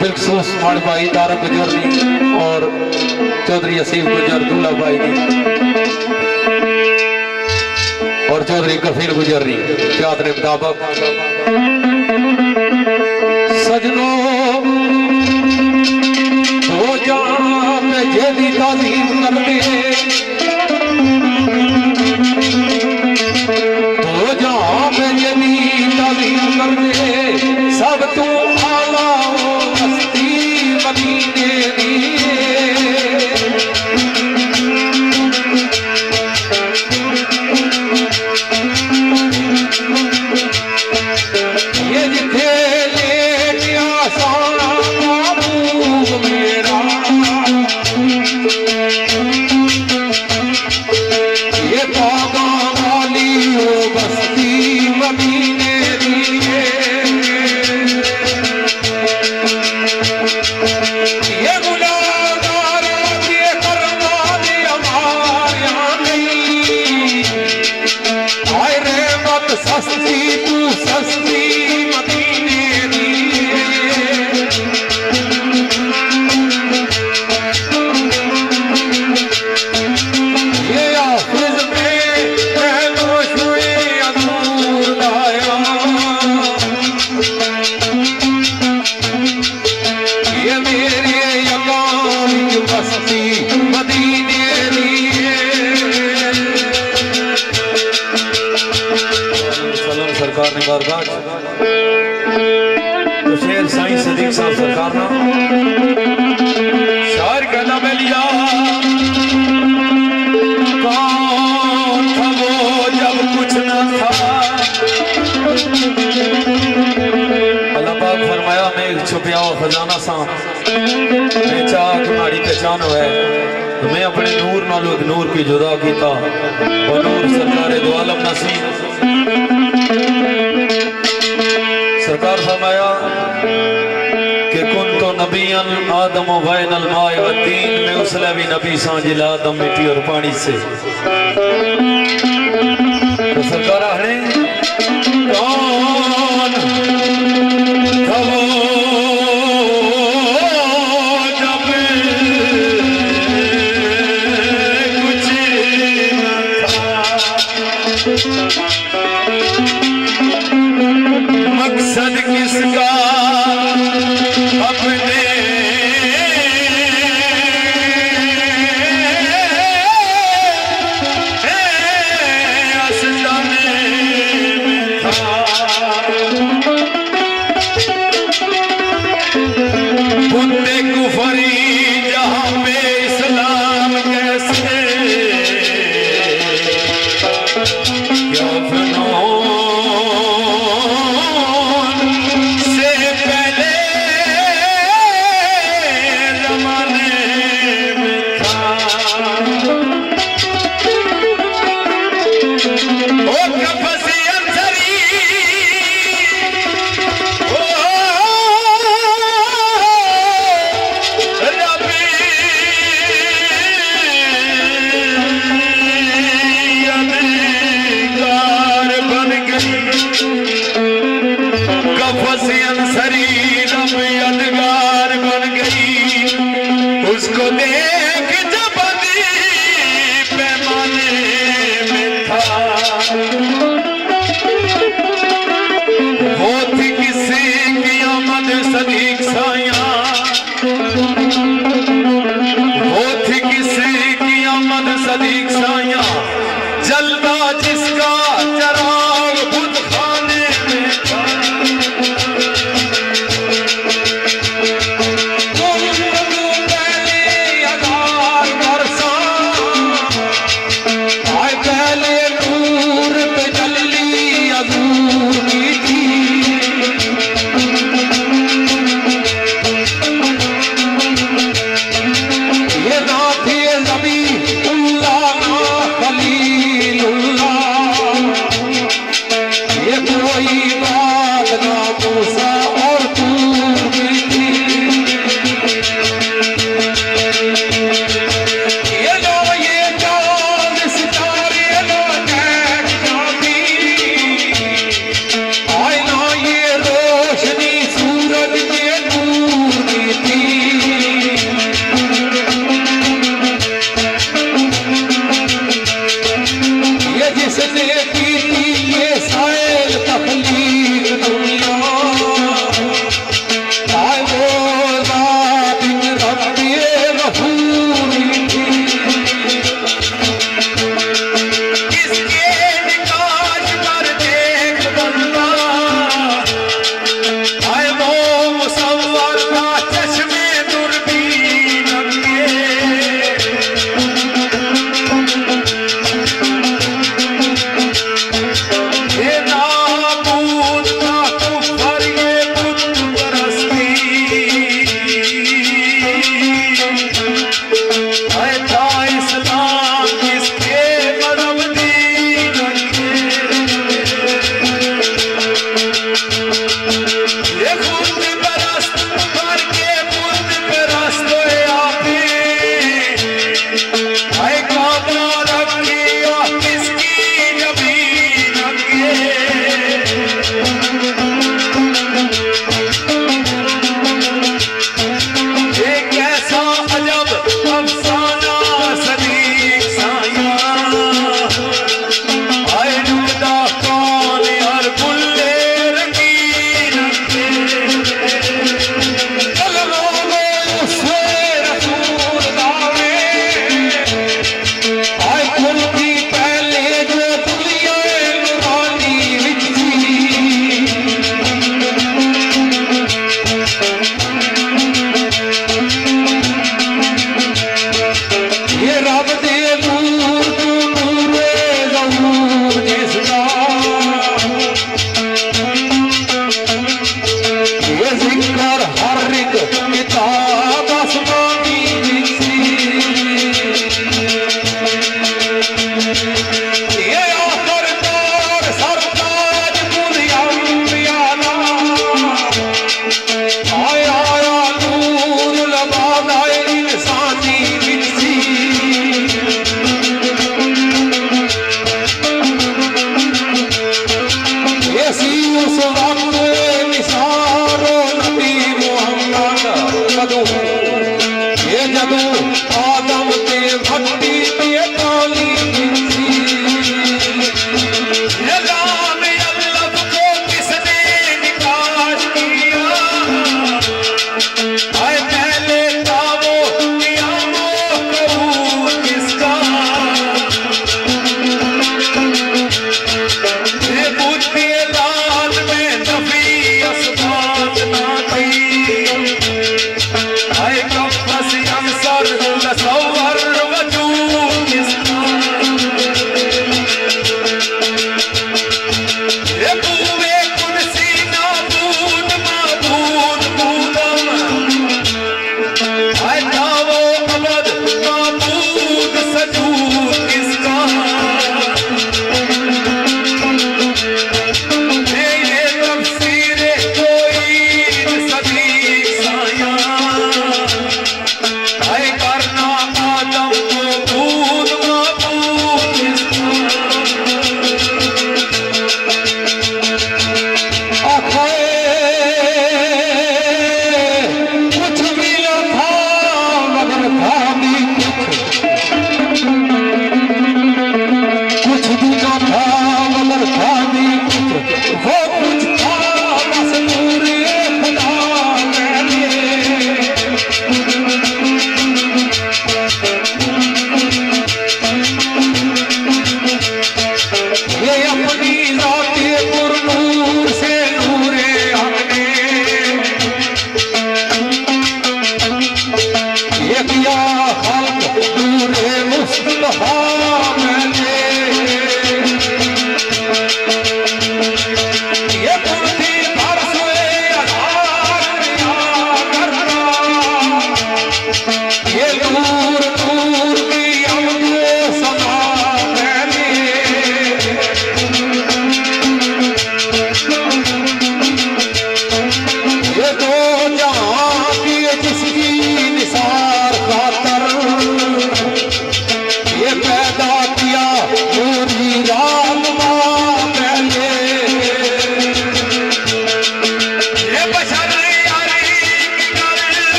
बिलखसूस माड़ भाई तारा गुजर दी और चौधरी असीफ गुजर दूल्हा भाई दी और चौधरी कफील गुजर दी चाहत ने मुताबिक सजनों दो जान जेदी ताजीम कर दे दो जान जेदी ताजीम कर दे सब तू आला मस्ती मदीने दी ये जिथे ले आसाना महबूब मेरा ये बागा वाली हो बस्ती मदीने दी ये गुलागार ये करना दे हमारे यहाँ नहीं आए रे मत सस्ती तू सस्ती मदीने दी ये हाफिज में पहलो शुए अनूर लाया ये मेरे यकाम की बस्ती मदीने दी सलाम सरकार ने बारगाह तो शेर साईं सदीक साहब सरकार ना शायर कहना मैं लिया कौन था वो जब कुछ न था अल्लाह पाक फरमाया मैं एक छुपिया हुआ खजाना सा मैं चाह तुम्हारी पहचान है तो मैं अपने नूर नालों नूर की जुदा किया और नूर सरकार दो आलम नसीब सरकार फरमाया कि कुन तो नबीयन आदम वैन अलमाए व तीन में उसले भी नबी सांजिल आदम मिट्टी और पानी से तो सरकार है कौन था वो जब कुछ न था मकसद किसका अपने आस्ताने में था सा